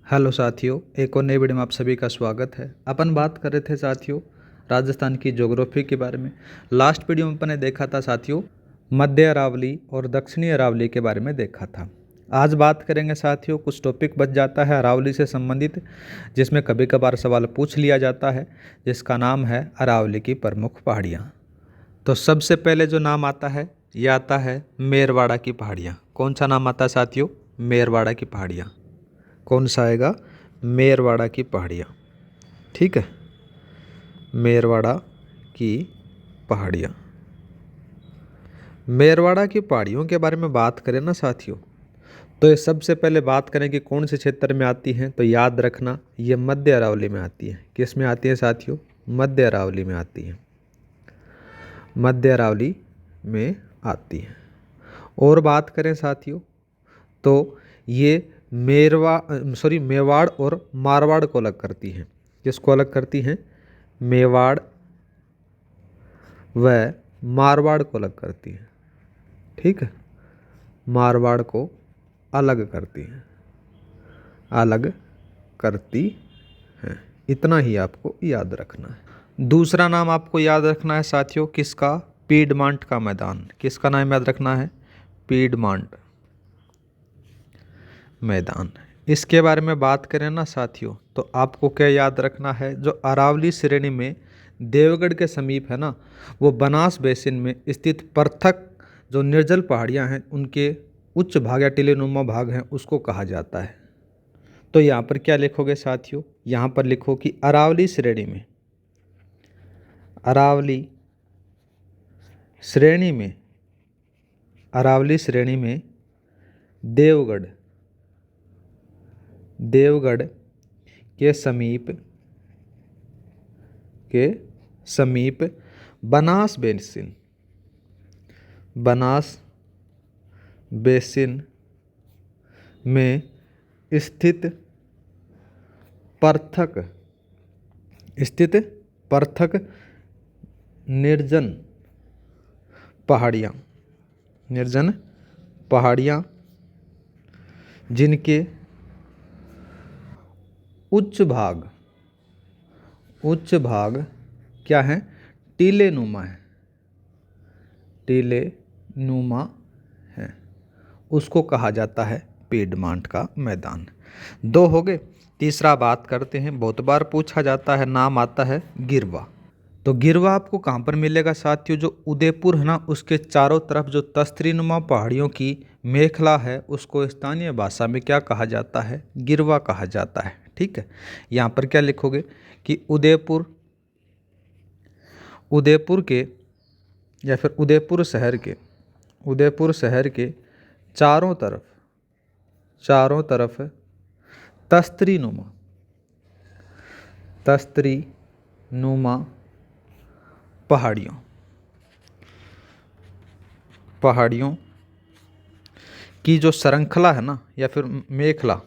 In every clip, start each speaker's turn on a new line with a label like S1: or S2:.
S1: Hello साथियों, एक और नई वीडियो में आप सभी का स्वागत है। अपन बात कर रहे थे साथियों राजस्थान की ज्योग्राफी के बारे में। लास्ट वीडियो में अपन ने देखा था साथियों मध्य अरावली और दक्षिणी अरावली के बारे में देखा था। आज बात करेंगे साथियों, कुछ टॉपिक बच जाता है अरावली से संबंधित जिसमें कभी कभार सवाल पूछ लिया जाता है, जिसका नाम है अरावली की प्रमुख पहाड़ियाँ। तो सबसे पहले जो नाम आता है यह आता है मेरवाड़ा की पहाड़ियाँ। कौन सा नाम आता है साथियों? मेरवाड़ा की पहाड़ियाँ। कौन सा आएगा? मेरवाड़ा की पहाड़ियाँ। ठीक है, मेरवाड़ा की पहाड़ियाँ। मेरवाड़ा की पहाड़ियों के बारे में बात करें ना साथियों, तो ये सबसे पहले बात करें कि कौन से क्षेत्र में आती हैं, तो याद रखना ये मध्य अरावली में आती है। किस में आती है साथियों? मध्य अरावली में आती है। मध्य अरावली में आती है। और बात करें साथियों तो ये मेवाड़ और मारवाड़ को अलग करती हैं। किसको अलग करती हैं? मेवाड़ व मारवाड़ को अलग करती हैं। ठीक है, मारवाड़ को अलग करती हैं, अलग करती हैं। इतना ही आपको याद रखना है। दूसरा नाम आपको याद रखना है साथियों, किसका? पीडमांट का मैदान। किसका नाम याद रखना है? पीडमांट मैदान। इसके बारे में बात करें ना साथियों, तो आपको क्या याद रखना है? जो अरावली श्रेणी में देवगढ़ के समीप है ना, वो बनास बेसिन में स्थित पृथक जो निर्जल पहाड़ियां हैं, उनके उच्च भाग या टीलेनुमा भाग हैं, उसको कहा जाता है। तो यहाँ पर क्या लिखोगे साथियों? यहाँ पर लिखो कि अरावली श्रेणी में, अरावली श्रेणी में, अरावली श्रेणी में देवगढ़, देवगढ़ के समीप, के समीप बनास बेसिन, बनास बेसिन में स्थित पृथक, स्थित पृथक निर्जन पहाड़ियाँ, निर्जन पहाड़ियाँ जिनके उच्च भाग, उच्च भाग क्या है? टीलेनुमा है, टीलेनुमा है, उसको कहा जाता है पीडमांट का मैदान। दो हो गए। तीसरा बात करते हैं, बहुत बार पूछा जाता है, नाम आता है गिरवा। तो गिरवा आपको कहाँ पर मिलेगा साथियों? जो उदयपुर है ना, उसके चारों तरफ जो तस्तरीनुमा पहाड़ियों की मेखला है, उसको स्थानीय भाषा में क्या कहा जाता है? गिरवा कहा जाता है। ठीक है, यहाँ पर क्या लिखोगे कि उदयपुर, उदयपुर के या फिर उदयपुर शहर के, उदयपुर शहर के चारों तरफ, चारों तरफ तस्तरीनुमा, तस्तरीनुमा पहाड़ियों, पहाड़ियों की जो श्रृंखला है ना, या फिर मेखला,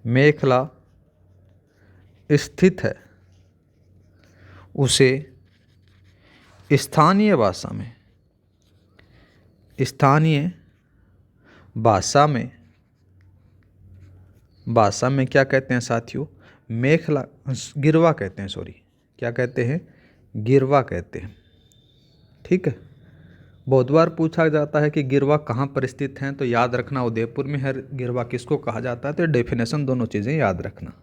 S1: मेखला स्थित है, उसे स्थानीय भाषा में, स्थानीय भाषा में, भाषा में क्या कहते हैं साथियों? मेखला, गिरवा कहते हैं, सॉरी, क्या कहते हैं? गिरवा कहते हैं। ठीक है, बहुत बार पूछा जाता है कि गिरवा कहाँ पर स्थित हैं, तो याद रखना उदयपुर में है। गिरवा किसको कहा जाता है? तो डेफिनेशन दोनों चीज़ें याद रखना।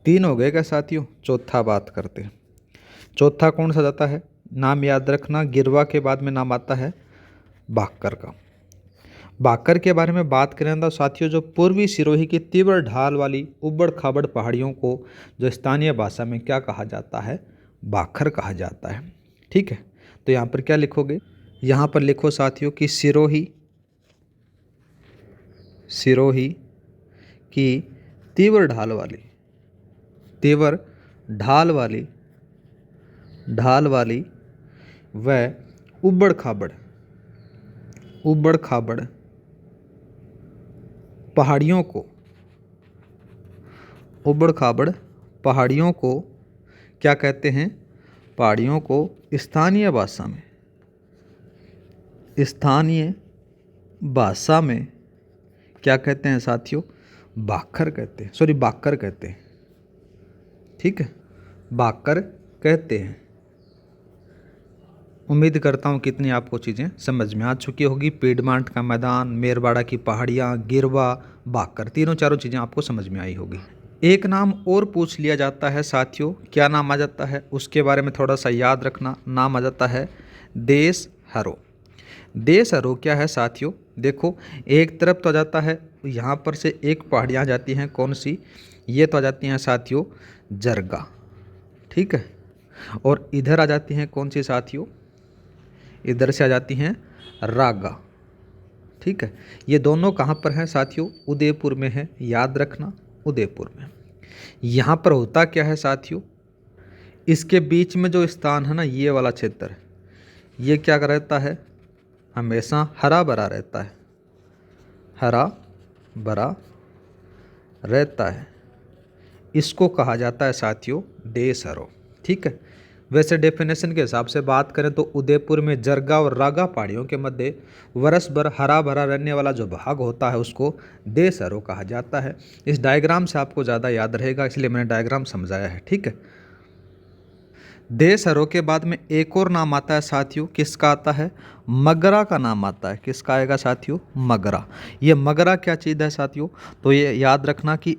S1: तीन हो गए क्या साथियों? चौथा बात करते हैं। चौथा कौन सा जाता है? नाम याद रखना, गिरवा के बाद में नाम आता है बाकर का। बाकर के बारे में बात करें तो साथियों, जो पूर्वी सिरोही की तीव्र ढाल वाली उबड़ खाबड़ पहाड़ियों को जो स्थानीय भाषा में क्या कहा जाता है? बाकर कहा जाता है। ठीक है, तो यहाँ पर क्या लिखोगे? यहाँ पर लिखो साथियों कि सिरोही, सिरोही की तीव्र ढाल वाली, तीव्र ढाल वाली, ढाल वाली व उबड़ खाबड़, उबड़ खाबड़ पहाड़ियों को, उबड़ खाबड़ पहाड़ियों को क्या कहते हैं? पहाड़ियों को स्थानीय भाषा में, स्थानीय भाषा में क्या कहते हैं साथियों? बाखर कहते हैं, सॉरी बाकर कहते हैं। ठीक है, बाकर कहते हैं। उम्मीद करता हूँ कितनी आपको चीज़ें समझ में आ चुकी होगी। पीडमांट का मैदान, मेरवाड़ा की पहाड़ियाँ, गिरवा, बाकर, तीनों चारों चीज़ें आपको समझ में आई होगी। एक नाम और पूछ लिया जाता है साथियों, क्या नाम आ जाता है उसके बारे में थोड़ा सा याद रखना। नाम आ जाता है देश हरो। देश हरो क्या है साथियों, देखो एक तरफ तो आ जाता है, यहाँ पर से एक पहाड़ियाँ जाती हैं, कौन सी, ये तो आ जाती हैं साथियों जरगा। ठीक है, और इधर आ जाती हैं कौन सी साथियों, इधर से आ जाती हैं रागा। ठीक है, ये दोनों कहाँ पर हैं साथियों, उदयपुर में है, याद रखना उदयपुर में। यहाँ पर होता क्या है साथियों, इसके बीच में जो स्थान है ना, ये वाला क्षेत्र, ये क्या रहता है, हमेशा हरा भरा रहता है, हरा भरा रहता है। इसको कहा जाता है साथियों देश हरो। ठीक है, वैसे डेफिनेशन के हिसाब से बात करें तो उदयपुर में जरगा और रागा पहाड़ियों के मध्य वर्ष भर हरा भरा रहने वाला जो भाग होता है उसको देश हरो कहा जाता है। इस डायग्राम से आपको ज़्यादा याद रहेगा, इसलिए मैंने डायग्राम समझाया है। ठीक है, देश हरो के बाद में एक और नाम आता है साथियों, किसका आता है, मगरा का नाम आता है। किसका आएगा साथियों, मगरा। ये मगरा क्या चीज़ है साथियों, तो ये याद रखना कि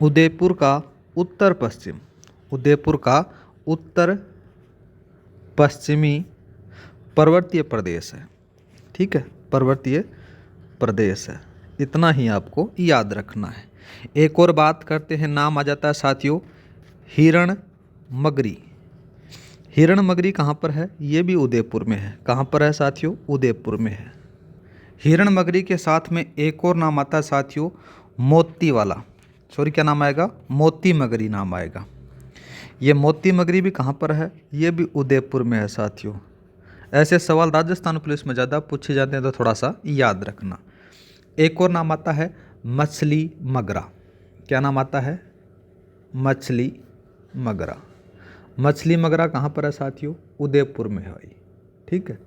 S1: उदयपुर का उत्तर पश्चिम, उदयपुर का उत्तर पश्चिमी पर्वतीय प्रदेश है। ठीक है, पर्वतीय प्रदेश है, इतना ही आपको याद रखना है। एक और बात करते हैं, नाम आ जाता है साथियों हिरण मगरी। हिरण मगरी कहाँ पर है, ये भी उदयपुर में है। कहाँ पर है साथियों, उदयपुर में है। हिरण मगरी के साथ में एक और नाम आता है साथियों मोती वाला, सॉरी क्या नाम आएगा, मोती मगरी नाम आएगा। ये मोती मगरी भी कहाँ पर है, ये भी उदयपुर में है साथियों। ऐसे सवाल राजस्थान पुलिस में ज़्यादा पूछे जाते हैं, तो थोड़ा सा याद रखना। एक और नाम आता है मछली मगरा। क्या नाम आता है, मछली मगरा। मछली मगरा कहाँ पर है साथियों, उदयपुर में है भाई। ठीक है,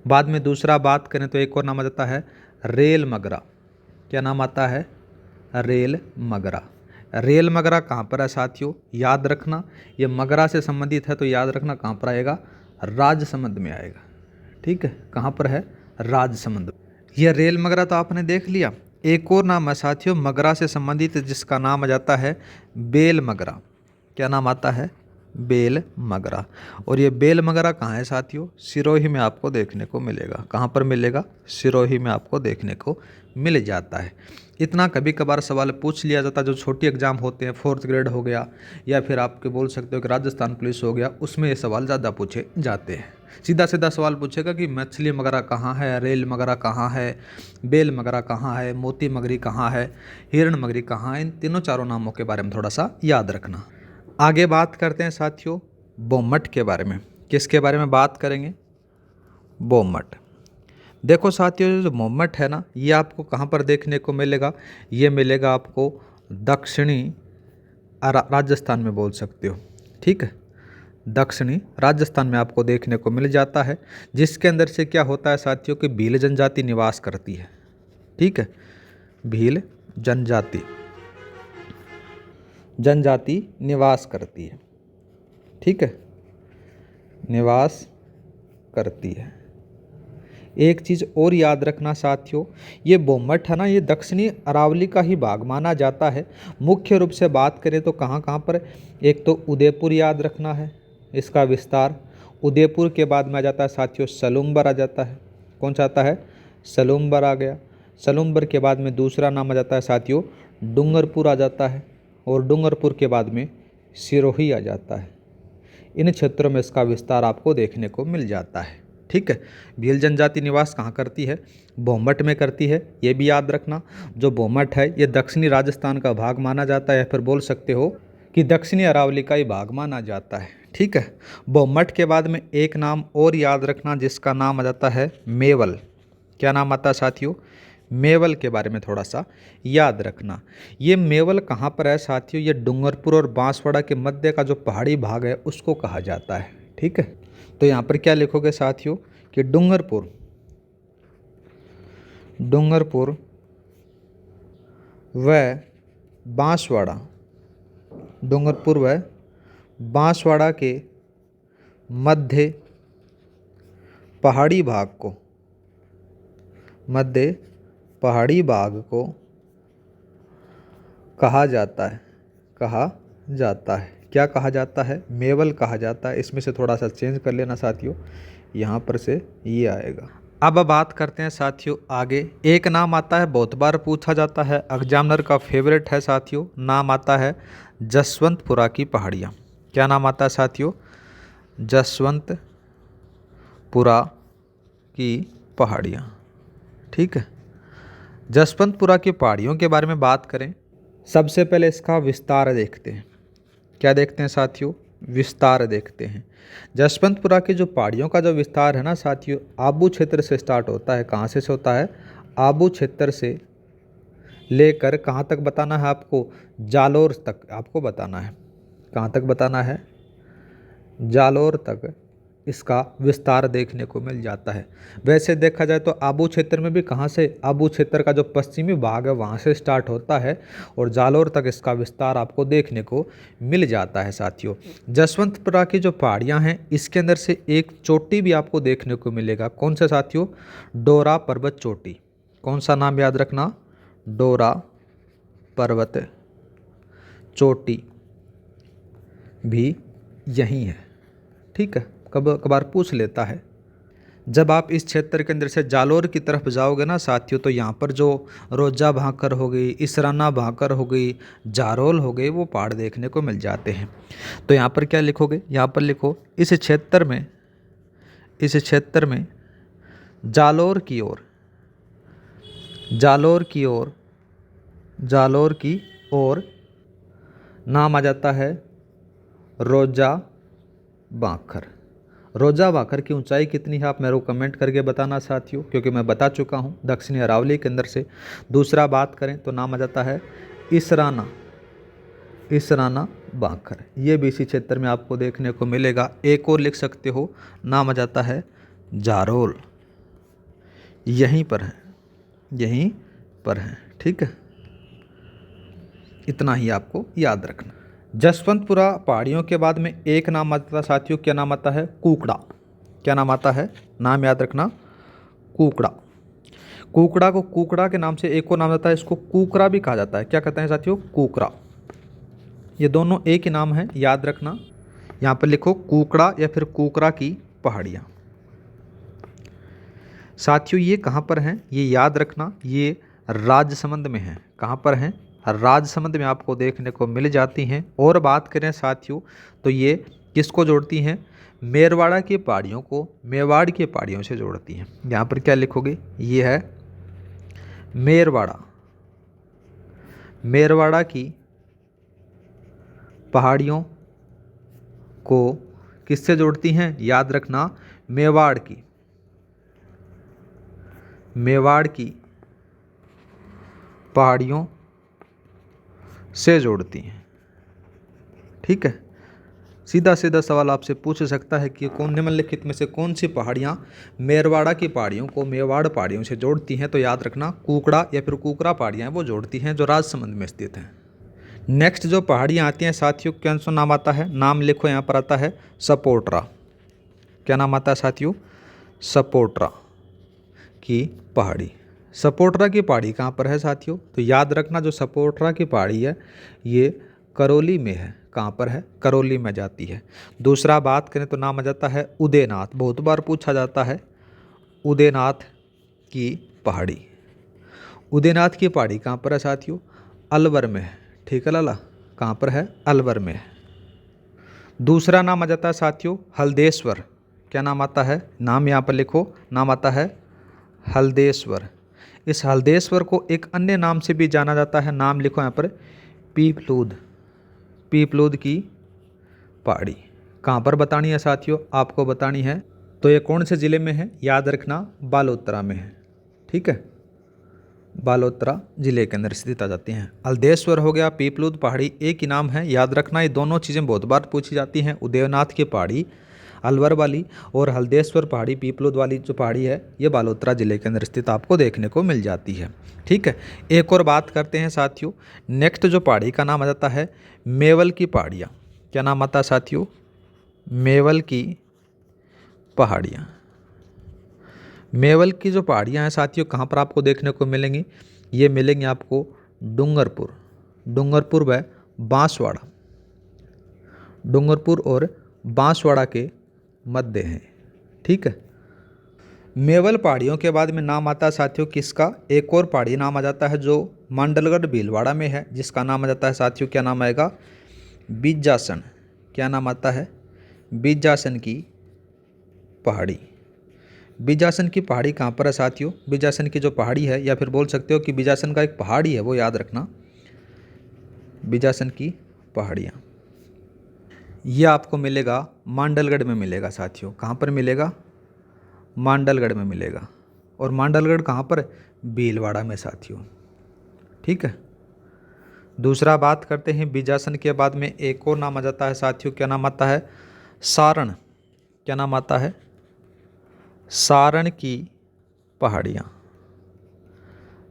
S1: बाद में दूसरा बात करें तो एक और नाम आ जाता है रेल मगरा। क्या नाम आता है, रेल मगरा। रेल मगरा कहाँ पर है साथियों, याद रखना, ये मगरा से संबंधित है तो याद रखना कहाँ पर आएगा, राजसमंद में आएगा। ठीक है, कहाँ पर है, राजसमंद। यह रेल मगरा तो आपने देख लिया। एक और नाम है साथियों मगरा से संबंधित, जिसका नाम आ जाता है बेल मगरा। क्या नाम आता है, बेल मगरा। और ये बेल मगरा कहाँ है साथियों, सिरोही में आपको देखने को मिलेगा। कहाँ पर मिलेगा, सिरोही में आपको देखने को मिल जाता है। इतना कभी कभार सवाल पूछ लिया जाता है, जो छोटी एग्जाम होते हैं, 4th ग्रेड हो गया या फिर आपके बोल सकते हो कि राजस्थान पुलिस हो गया, उसमें ये सवाल ज़्यादा पूछे जाते हैं। सीधा सीधा सवाल पूछेगा कि मछली मगरा कहाँ है, रेल मगरा कहाँ है, बेल मगरा कहाँ है, मोती मगरी कहाँ है, हिरण मगरी कहाँ है। इन तीनों चारों नामों के बारे में थोड़ा सा याद रखना। आगे बात करते हैं साथियों बोमट के बारे में। किसके बारे में बात करेंगे, बोमट। देखो साथियों जो बोमट है ना, ये आपको कहाँ पर देखने को मिलेगा, ये मिलेगा आपको दक्षिणी राजस्थान में बोल सकते हो। ठीक है, दक्षिणी राजस्थान में आपको देखने को मिल जाता है, जिसके अंदर से क्या होता है साथियों कि भील जनजाति निवास करती है। ठीक है, भील जनजाति निवास करती है। ठीक है, निवास करती है। एक चीज़ और याद रखना साथियों, ये बोमट है ना, ये दक्षिणी अरावली का ही भाग माना जाता है। मुख्य रूप से बात करें तो कहाँ कहाँ पर, एक तो उदयपुर याद रखना है, इसका विस्तार। उदयपुर के बाद में आ जाता है साथियों सलूम्बर आ जाता है। कौन सा आता है, सलूम्बर आ गया। सलूम्बर के बाद में दूसरा नाम आ जाता है साथियों डूंगरपुर आ जाता है, और डूंगरपुर के बाद में सिरोही आ जाता है। इन क्षेत्रों में इसका विस्तार आपको देखने को मिल जाता है। ठीक है, भील जनजाति निवास कहाँ करती है, बोमट में करती है, ये भी याद रखना। जो बोमट है ये दक्षिणी राजस्थान का भाग माना जाता है, या फिर बोल सकते हो कि दक्षिणी अरावली का ही भाग माना जाता है। ठीक है, बोमट के बाद में एक नाम और याद रखना, जिसका नाम आ जाता है मेवल। क्या नाम आता है साथियों, मेवल के बारे में थोड़ा सा याद रखना। ये मेवल कहाँ पर है साथियों, ये डूंगरपुर और बांसवाड़ा के मध्य का जो पहाड़ी भाग है उसको कहा जाता है। ठीक है, तो यहाँ पर क्या लिखोगे साथियों कि डूंगरपुर व बांसवाड़ा, डूंगरपुर व बांसवाड़ा के मध्य पहाड़ी भाग को कहा जाता है, क्या कहा जाता है? मेवल कहा जाता है। इसमें से थोड़ा सा चेंज कर लेना साथियों, यहाँ पर से ये आएगा। अब बात करते हैं साथियों आगे। एक नाम आता है, बहुत बार पूछा जाता है, एग्जामिनर का फेवरेट है साथियों, नाम आता है जसवंतपुरा की पहाड़ियाँ। क्या नाम आता है साथियों? जसवंतपुरा की पहाड़ियाँ। ठीक है, जसवंतपुरा की पहाड़ियों के बारे में बात करें, सबसे पहले इसका विस्तार देखते हैं। क्या देखते हैं साथियों? विस्तार देखते हैं। जसवंतपुरा की जो पहाड़ियों का जो विस्तार है ना साथियों, आबू क्षेत्र से स्टार्ट होता है। कहाँ से होता है? आबू क्षेत्र से लेकर कहाँ तक बताना है आपको? जालोर तक आपको बताना है। कहाँ तक बताना है? जालोर तक इसका विस्तार देखने को मिल जाता है। वैसे देखा जाए तो आबू क्षेत्र में भी कहाँ से? आबू क्षेत्र का जो पश्चिमी भाग है वहाँ से स्टार्ट होता है और जालोर तक इसका विस्तार आपको देखने को मिल जाता है साथियों। जसवंतपुरा की जो पहाड़ियाँ हैं इसके अंदर से एक चोटी भी आपको देखने को मिलेगा। कौन सा साथियों? डोरा पर्वत चोटी। कौन सा नाम याद रखना? डोरा पर्वत चोटी भी यही है। ठीक है, कबार पूछ लेता है। जब आप इस क्षेत्र के अंदर से जालोर की तरफ जाओगे ना साथियों, तो यहाँ पर जो रोजा भाकर हो गई, इसराना भाकर हो गई, जारोल हो गई, वो पहाड़ देखने को मिल जाते हैं। तो यहाँ पर क्या लिखोगे? यहाँ पर लिखो इस क्षेत्र में जालोर की ओर नाम आ जाता है रोजा भाकर। रोजा भाकर की ऊंचाई कितनी है आप मेरे को कमेंट करके बताना साथियों, क्योंकि मैं बता चुका हूं दक्षिणी अरावली के अंदर से। दूसरा बात करें तो नाम आ जाता है इसराना भाकर। ये भी इसी क्षेत्र में आपको देखने को मिलेगा। एक और लिख सकते हो, नाम आ जाता है जारोल। यहीं पर है। ठीक है, इतना ही आपको याद रखना। जसवंतपुरा पहाड़ियों के बाद में एक नाम आता है साथियों। क्या नाम आता है? कुकड़ा। क्या नाम आता है? नाम याद रखना, कुकड़ा। कुकड़ा को कुकड़ा के नाम से एक और नाम आता है, इसको कुकरा भी कहा जाता है। क्या कहते हैं साथियों? कुकरा। ये दोनों एक ही नाम है, याद रखना। यहाँ पर लिखो कुकड़ा या फिर कुकरा की पहाड़ियाँ। साथियों ये कहाँ पर हैं? ये याद रखना, ये राजसमंद में है। कहाँ पर हैं? राजसमंद में आपको देखने को मिल जाती हैं। और बात करें साथियों तो ये किसको जोड़ती हैं? मेरवाड़ा की पहाड़ियों को मेवाड़ की पहाड़ियों से जोड़ती हैं। यहाँ पर क्या लिखोगे? ये है मेरवाड़ा की पहाड़ियों को किससे जोड़ती हैं? याद रखना, मेवाड़ की पहाड़ियों से जोड़ती हैं। ठीक है, सीधा सवाल आपसे पूछ सकता है कि कौन निम्नलिखित में से कौन सी पहाड़ियाँ मेरवाड़ा की पहाड़ियों को मेवाड़ पहाड़ियों से जोड़ती हैं? तो याद रखना कुकड़ा या फिर कुकरा पहाड़ियाँ वो जोड़ती हैं, जो राजसमंद में स्थित हैं। नेक्स्ट जो पहाड़ियाँ आती हैं साथियों, कौन सा नाम आता है? नाम लिखो, यहाँ पर आता है सपोट्रा। क्या नाम आता है साथियों? सपोट्रा की पहाड़ी। सपोट्रा की पहाड़ी कहाँ पर है साथियों? तो याद रखना जो सपोट्रा की पहाड़ी है ये करौली में है। कहाँ पर है? करौली में जाती है। दूसरा बात करें तो नाम आ जाता है उदयनाथ। बहुत बार पूछा जाता है उदयनाथ की पहाड़ी। उदयनाथ की पहाड़ी कहाँ पर है साथियों? अलवर में है। ठीक है लाला, कहाँ पर है? अलवर में है। दूसरा नाम आ जाता है साथियों हल्देश्वर। क्या नाम आता है? नाम यहाँ पर लिखो, नाम आता है हल्देश्वर। इस हल्देश्वर को एक अन्य नाम से भी जाना जाता है। नाम लिखो यहाँ पर पीपलूद की पहाड़ी। कहाँ पर बतानी है साथियों? आपको बतानी है तो ये कौन से ज़िले में है? याद रखना बालोतरा में है। ठीक है, बालोतरा जिले के अंदर स्थित आ जाती हैं। हल्देश्वर हो गया, पीपलूद पहाड़ी एक ही नाम है, याद रखना। ये दोनों चीज़ें बहुत बार पूछी जाती हैं। उदयनाथ की पहाड़ी अलवर वाली और हल्देश्वर पहाड़ी, पीपलोद वाली जो पहाड़ी है ये बालोतरा ज़िले के अंदर स्थित आपको देखने को मिल जाती है। ठीक है, एक और बात करते हैं साथियों। नेक्स्ट जो पहाड़ी का नाम आ जाता है मेवल की पहाड़ियाँ। क्या नाम आता है साथियों? मेवल की पहाड़ियाँ। मेवल की जो पहाड़ियाँ हैं साथियों कहाँ पर आपको देखने को मिलेंगी? ये मिलेंगी आपको डूंगरपुर व बांसवाड़ा, डूंगरपुर और बांसवाड़ा के मध्य हैं। ठीक है, मेवल पहाड़ियों के बाद में नाम आता है साथियों किसका? एक और पहाड़ी नाम आ जाता है जो मांडलगढ़ भीलवाड़ा में है, जिसका नाम आ जाता है साथियों, क्या नाम आएगा? बिजासन। क्या नाम आता है? बिजासन की पहाड़ी। बिजासन की पहाड़ी कहाँ पर है साथियों? बिजासन की जो पहाड़ी है, या फिर बोल सकते हो कि बिजासन का एक पहाड़ी है, वो याद रखना, बिजासन की पहाड़ियाँ। ये आपको मिलेगा मांडलगढ़ में मिलेगा साथियों। कहाँ पर मिलेगा? मांडलगढ़ में मिलेगा। और मांडलगढ़ कहाँ पर? भीलवाड़ा में साथियों। ठीक है, दूसरा बात करते हैं बिजासन के बाद में एक और नाम आ जाता है साथियों, क्या नाम आता है? सारण। क्या नाम आता है? सारण की पहाड़ियाँ।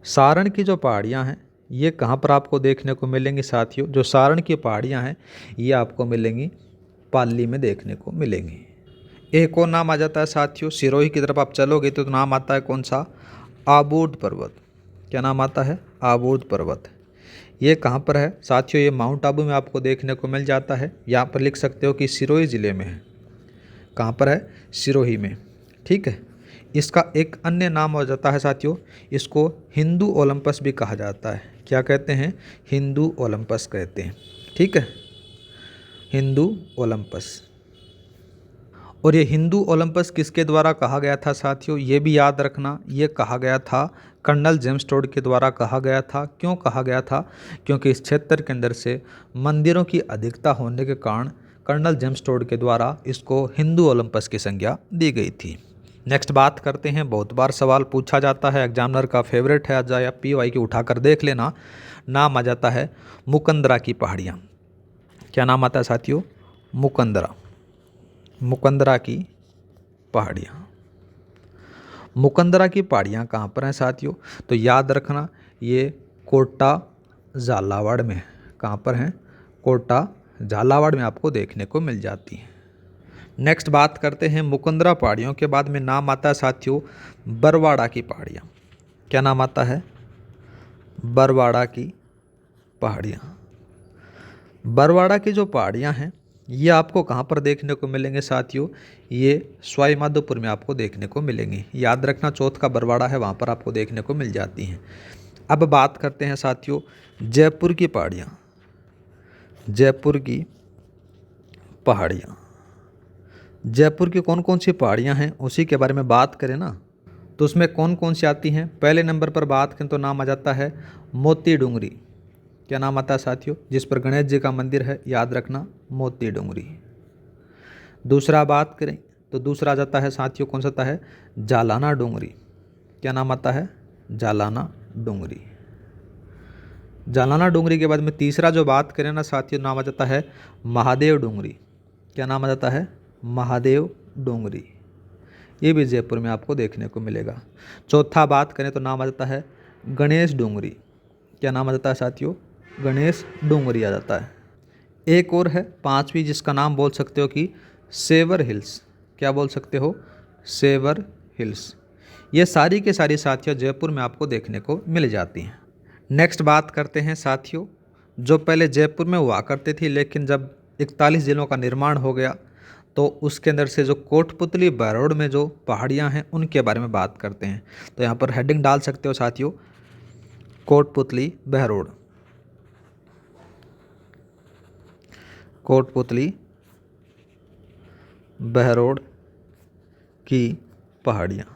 S1: सारण की जो पहाड़ियाँ हैं ये कहाँ पर आपको देखने को मिलेंगी साथियों? जो सारण की पहाड़ियाँ हैं ये आपको मिलेंगी पाली में देखने को मिलेंगी। एक और नाम आ जाता है साथियों, सिरोही की तरफ आप चलोगे तो नाम आता है कौन सा? आबूड पर्वत। क्या नाम आता है? आबूड पर्वत। ये कहाँ पर है साथियों? ये माउंट आबू में आपको देखने को मिल जाता है। यहाँ पर लिख सकते हो कि सिरोही ज़िले में है। कहाँ पर है? सिरोही में। ठीक है, इसका एक अन्य नाम हो जाता है साथियों, इसको हिंदू ओलंपस भी कहा जाता है। क्या कहते हैं? हिंदू ओलंपस कहते हैं। ठीक है, हिंदू ओलंपस। और ये हिंदू ओलंपस किसके द्वारा कहा गया था साथियों? ये भी याद रखना, ये कहा गया था कर्नल जेम्स टोड के द्वारा कहा गया था। क्यों कहा गया था? क्योंकि इस क्षेत्र के अंदर से मंदिरों की अधिकता होने के कारण कर्नल जेम्स टोड के द्वारा इसको हिंदू ओलंपस की संज्ञा दी गई थी। नेक्स्ट बात करते हैं, बहुत बार सवाल पूछा जाता है, एग्जामिनर का फेवरेट है, या PY की उठाकर देख लेना। नाम आ जाता है मुकंदरा की पहाड़ियाँ। क्या नाम आता है साथियों? मुकंदरा। मुकंदरा की पहाड़ियाँ। मुकंदरा की पहाड़ियाँ कहाँ पर हैं साथियों? तो याद रखना ये कोटा झालावाड़ में है। कहाँ पर हैं? कोटा झालावाड़ में आपको देखने को मिल जाती हैं। नेक्स्ट बात करते हैं, मुकंदरा पहाड़ियों के बाद में नाम आता है साथियों बरवाड़ा की पहाड़ियाँ। क्या नाम आता है? बरवाड़ा की पहाड़ियाँ। बरवाड़ा की जो पहाड़ियाँ हैं ये आपको कहाँ पर देखने को मिलेंगे साथियों? ये सवाई माधोपुर में आपको देखने को मिलेंगी। याद रखना चौथ का बरवाड़ा है, वहाँ पर आपको देखने को मिल जाती हैं। अब बात करते हैं साथियों जयपुर की पहाड़ियाँ। जयपुर की पहाड़ियाँ। जयपुर की कौन कौन सी पहाड़ियाँ हैं उसी के बारे में बात करें ना, तो उसमें कौन कौन सी आती हैं? पहले नंबर पर बात करें तो नाम आ जाता है मोती डूंगरी। क्या नाम आता है साथियों? जिस पर गणेश जी का मंदिर है, याद रखना मोती डूंगरी। दूसरा बात करें तो दूसरा आ जाता है साथियों, कौन सा आता है? जालाना डूंगरी। क्या नाम आता है? जालाना डूंगरी। जालाना डूंगरी के बाद में तीसरा जो बात करें ना साथियों, नाम आ जाता है महादेव डूंगरी। क्या नाम आ जाता है? महादेव डूंगरी। ये भी जयपुर में आपको देखने को मिलेगा। चौथा बात करें तो नाम आ जाता है गणेश डूंगरी। क्या नाम आ जाता है साथियों? गणेश डूंगरी आ जाता है। एक और है पांचवी, जिसका नाम बोल सकते हो कि सेवर हिल्स। क्या बोल सकते हो? सेवर हिल्स। ये सारी के सारी साथियों जयपुर में आपको देखने को मिल जाती हैं। नेक्स्ट बात करते हैं साथियों, जो पहले जयपुर में हुआ करती थी, लेकिन जब 41 जिलों का निर्माण हो गया तो उसके अंदर से जो कोटपुतली बहरोड में जो पहाड़ियाँ हैं उनके बारे में बात करते हैं। तो यहाँ पर हेडिंग डाल सकते हो साथियों, कोटपुतली बहरोड। कोटपुतली बहरोड की पहाड़ियाँ।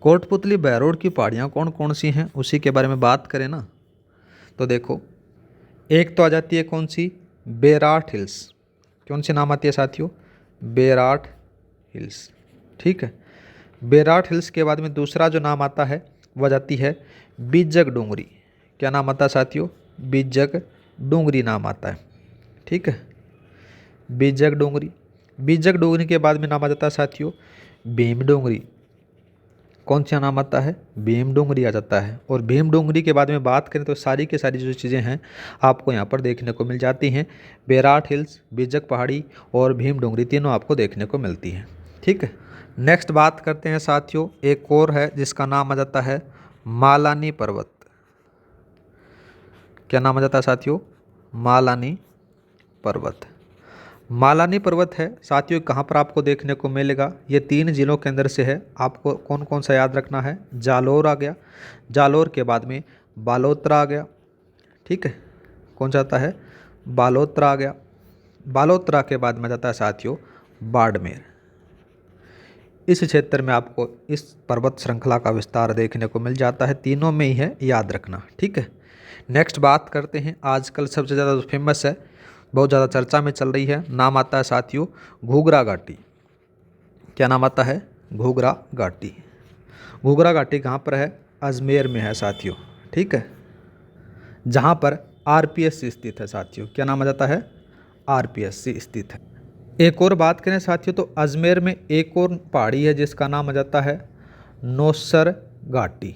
S1: कोटपुतली बहरोड की पहाड़ियाँ कौन कौन सी हैं उसी के बारे में बात करें ना, तो देखो एक तो आ जाती है कौन सी? बेराट हिल्स। कौन सी नाम आती है साथियों? बेराट हिल्स। ठीक है, बेराट हिल्स के बाद में दूसरा जो नाम आता है वह जाती है बिजक डूंगरी। क्या नाम आता है साथियों? बिजक डूंगरी नाम आता है। ठीक है, बिजक डूंगरी। बीजक डोंगरी के बाद में नाम आ जाता है साथियों भीम डोंगरी। कौन सा नाम आता है? भीम डोंगरी आ जाता है। और भीम डोंगरी के बाद में बात करें तो सारी की सारी जो चीज़ें हैं आपको यहाँ पर देखने को मिल जाती हैं। बैराट हिल्स, बीजक पहाड़ी और भीम डोंगरी तीनों आपको देखने को मिलती हैं। ठीक है, नेक्स्ट बात करते हैं साथियों, एक और है जिसका नाम आ जाता है मालानी पर्वत। क्या नाम आ जाता है साथियों? मालानी पर्वत। मालानी पर्वत है साथियों, कहाँ पर आपको देखने को मिलेगा? ये 3 जिलों के अंदर से है। आपको कौन कौन सा याद रखना है? जालोर आ गया, जालोर के बाद में बालोतरा आ गया। ठीक है, कौन सा आता है? बालोतरा आ गया। बालोतरा के बाद में जाता है साथियों बाड़मेर। इस क्षेत्र में आपको इस पर्वत श्रृंखला का विस्तार देखने को मिल जाता है। तीनों में ही है, याद रखना। ठीक है, नेक्स्ट बात करते हैं, आजकल सबसे ज़्यादा जो फेमस है, बहुत ज़्यादा चर्चा में चल रही है, नाम आता है साथियों घूघरा घाटी। क्या नाम आता है? घूघरा घाटी। घूघरा घाटी कहाँ पर है? अजमेर में है साथियों। ठीक है, जहाँ पर आरपीएस स्थित है साथियों। क्या नाम आ जाता है? आरपीएस स्थित है। एक और बात करें साथियों तो अजमेर में एक और पहाड़ी है जिसका नाम आ जाता है नौसर घाटी।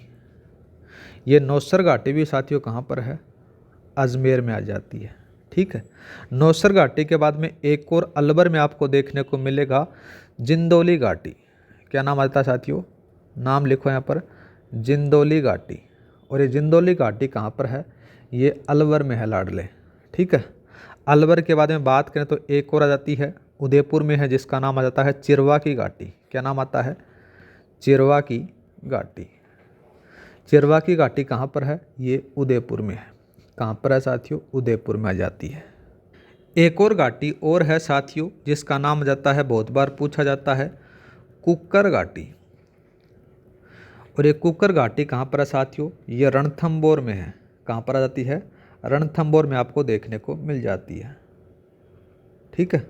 S1: ये नौसर घाटी भी साथियों कहाँ पर है? अजमेर में आ जाती है। ठीक है, नौसर घाटी के बाद में एक और अलवर में आपको देखने को मिलेगा जिंदौली घाटी। क्या नाम आता है साथियों? नाम लिखो यहाँ पर, जिंदौली घाटी। और ये जिंदौली घाटी कहाँ पर है? ये अलवर में है लाडले। ठीक है, अलवर के बाद में बात करें तो एक और आ जाती है उदयपुर में है जिसका नाम आ जाता है चिरवा की घाटी। क्या नाम आता है? चिरवा की घाटी। चिरवा की घाटी कहाँ पर है? ये उदयपुर में है। कहाँ पर है साथियों? उदयपुर में आ जाती है। एक और घाटी और है साथियों जिसका नाम आ जाता है, बहुत बार पूछा जाता है, कुक्कर घाटी। और ये कुक्कर घाटी कहाँ पर है साथियों? ये रणथंबोर में है। कहाँ पर आ जाती है? रणथंबोर में आपको देखने को मिल जाती है। ठीक है,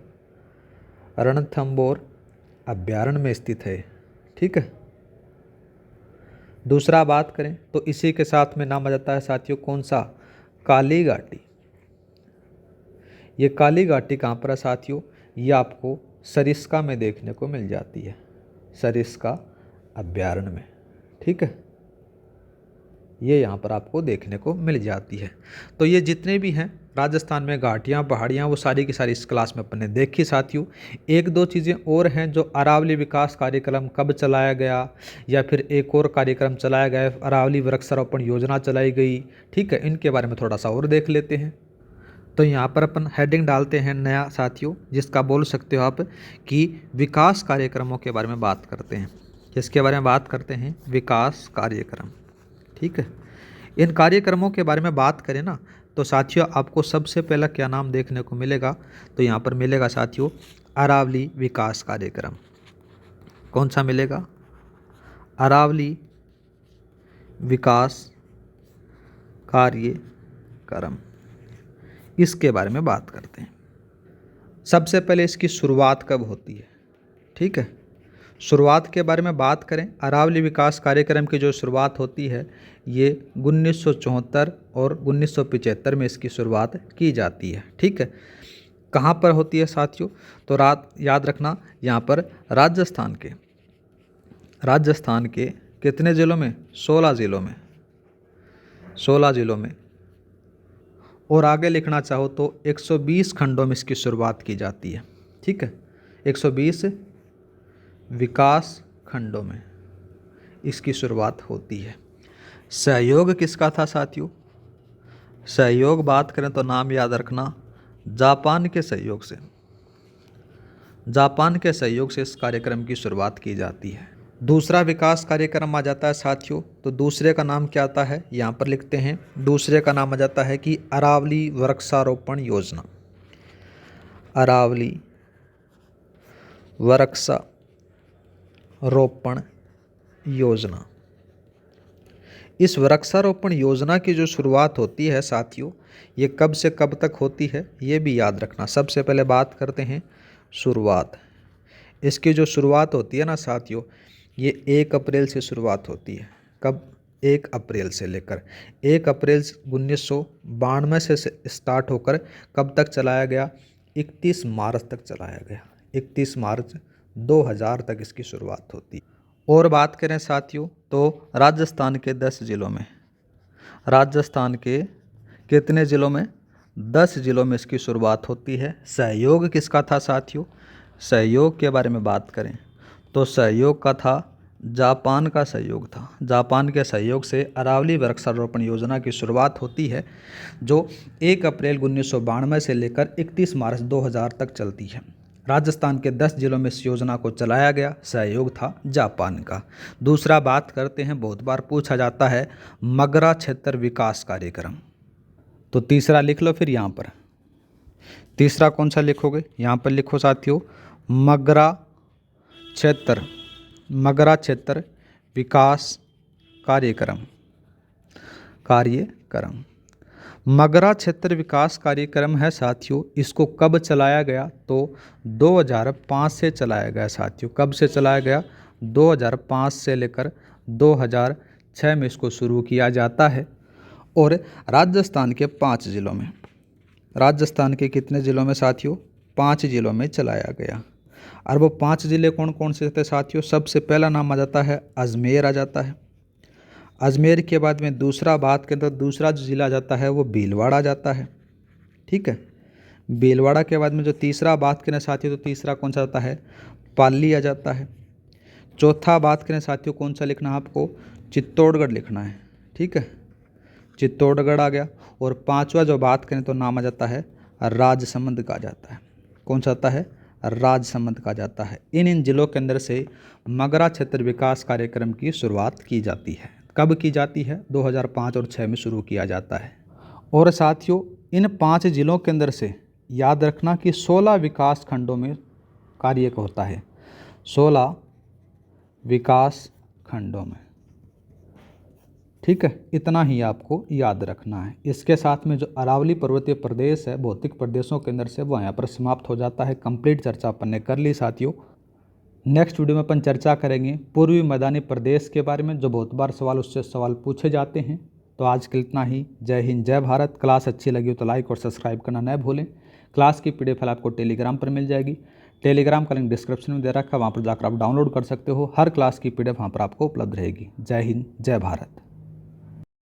S1: रणथंबोर अभ्यारण्य में स्थित है। ठीक है, दूसरा बात करें तो इसी के साथ में नाम आ जाता है साथियों कौन सा? काली घाटी। ये काली घाटी कहाँ पर है साथियों? ये आपको सरिस्का में देखने को मिल जाती है, सरिस्का अभ्यारण्य में। ठीक है, ये यहाँ पर आपको देखने को मिल जाती है। तो ये जितने भी हैं राजस्थान में घाटियाँ पहाड़ियाँ, वो सारी की सारी इस क्लास में अपने देखी साथियों। एक दो चीज़ें और हैं, जो अरावली विकास कार्यक्रम कब चलाया गया, या फिर एक और कार्यक्रम चलाया गया, अरावली वृक्षारोपण योजना चलाई गई। ठीक है, इनके बारे में थोड़ा सा और देख लेते हैं। तो यहाँ पर अपन हेडिंग डालते हैं नया साथियों, जिसका बोल सकते हो आप कि विकास कार्यक्रमों के बारे में बात करते हैं। किसके बारे में बात करते हैं? विकास कार्यक्रम। ठीक है, इन कार्यक्रमों के बारे में बात करें ना तो साथियों आपको सबसे पहला क्या नाम देखने को मिलेगा? तो यहाँ पर मिलेगा साथियों अरावली विकास कार्यक्रम। कौन सा मिलेगा? अरावली विकास कार्यक्रम। इसके बारे में बात करते हैं। सबसे पहले इसकी शुरुआत कब होती है? ठीक है, शुरुआत के बारे में बात करें, अरावली विकास कार्यक्रम की जो शुरुआत होती है ये 1974 और 1975 में इसकी शुरुआत की जाती है। ठीक है, कहाँ पर होती है साथियों? तो याद रखना, यहाँ पर राजस्थान के कितने ज़िलों में? 16 ज़िलों में, 16 ज़िलों में। और आगे लिखना चाहो तो 120 खंडों में इसकी शुरुआत की जाती है। ठीक है, 120 विकास खंडों में इसकी शुरुआत होती है। सहयोग किसका था साथियों? सहयोग बात करें तो नाम याद रखना, जापान के सहयोग से, जापान के सहयोग से इस कार्यक्रम की शुरुआत की जाती है। दूसरा विकास कार्यक्रम आ जाता है साथियों, तो दूसरे का नाम क्या आता है? यहाँ पर लिखते हैं, दूसरे का नाम आ जाता है कि अरावली वृक्षारोपण योजना। अरावली वृक्षारोपण योजना। इस वृक्षारोपण योजना की जो शुरुआत होती है साथियों, ये कब से कब तक होती है ये भी याद रखना। सबसे पहले बात करते हैं शुरुआत। इसकी जो शुरुआत होती है ना साथियों, ये 1 अप्रैल से शुरुआत होती है। कब? 1 अप्रैल से लेकर 1 अप्रैल 1992 से स्टार्ट होकर कब तक चलाया गया? 31 मार्च तक चलाया गया। 31 मार्च 2000 तक इसकी शुरुआत होती है। और बात करें साथियों तो राजस्थान के 10 जिलों में, राजस्थान के कितने ज़िलों में, 10 ज़िलों में इसकी शुरुआत होती है। सहयोग किसका था साथियों, सहयोग के बारे में बात करें तो सहयोग का था, जापान का सहयोग था। जापान के सहयोग से अरावली वृक्षारोपण योजना की शुरुआत होती है जो 1 अप्रैल 1992 से लेकर 31 मार्च 2000 तक चलती है। राजस्थान के 10 जिलों में इस योजना को चलाया गया, सहयोग था जापान का। दूसरा बात करते हैं, बहुत बार पूछा जाता है मगरा क्षेत्र विकास कार्यक्रम, तो तीसरा लिख लो फिर यहाँ पर। तीसरा कौन सा लिखोगे, यहाँ पर लिखो साथियों मगरा क्षेत्र विकास कार्यक्रम। मगरा क्षेत्र विकास कार्यक्रम है साथियों, इसको कब चलाया गया तो 2005 से चलाया गया साथियों। कब से चलाया गया, 2005 से लेकर 2006 में इसको शुरू किया जाता है। और राजस्थान के 5 जिलों में, राजस्थान के कितने ज़िलों में साथियों, 5 जिलों में चलाया गया। और वो 5 ज़िले कौन कौन से थे साथियों, सबसे पहला नाम आ जाता है अजमेर आ जाता है। अजमेर के बाद में दूसरा बात करें तो दूसरा जो ज़िला आ जाता है वो भीलवाड़ा आ जाता है। ठीक है, भीलवाड़ा के बाद में जो तीसरा बात करें साथियों तो तीसरा कौन सा आता है, पाली आ जाता है। चौथा बात करें साथियों कौन सा लिखना है आपको, चित्तौड़गढ़ लिखना है। ठीक है, चित्तौड़गढ़ आ गया। और पांचवा जो बात करें तो नाम आ जाता है राजसमंद का जाता है। कौन सा आता है, राजसमंद का जाता है। इन जिलों के अंदर से मगरा क्षेत्र विकास कार्यक्रम की शुरुआत की जाती है। कब की जाती है, 2005 और 6 में शुरू किया जाता है। और साथियों इन 5 जिलों के अंदर से याद रखना कि 16 विकास खंडों में कार्य होता है, 16 विकास खंडों में। ठीक है, इतना ही आपको याद रखना है। इसके साथ में जो अरावली पर्वतीय प्रदेश है भौतिक प्रदेशों के अंदर से, वो यहाँ पर समाप्त हो जाता है। कंप्लीट चर्चा अपन ने कर ली साथियों। नेक्स्ट वीडियो में अपन चर्चा करेंगे पूर्वी मैदानी प्रदेश के बारे में, जो बहुत बार उससे सवाल पूछे जाते हैं। तो आज के लिए इतना ही। जय हिंद, जय भारत। क्लास अच्छी लगी हो तो लाइक और सब्सक्राइब करना न भूलें। क्लास की PDF फाइल आपको टेलीग्राम पर मिल जाएगी। टेलीग्राम का लिंक डिस्क्रिप्शन में दे रखा है, वहाँ पर जाकर आप डाउनलोड कर सकते हो। हर क्लास की PDF वहाँ पर आपको उपलब्ध रहेगी। जय हिंद, जय भारत।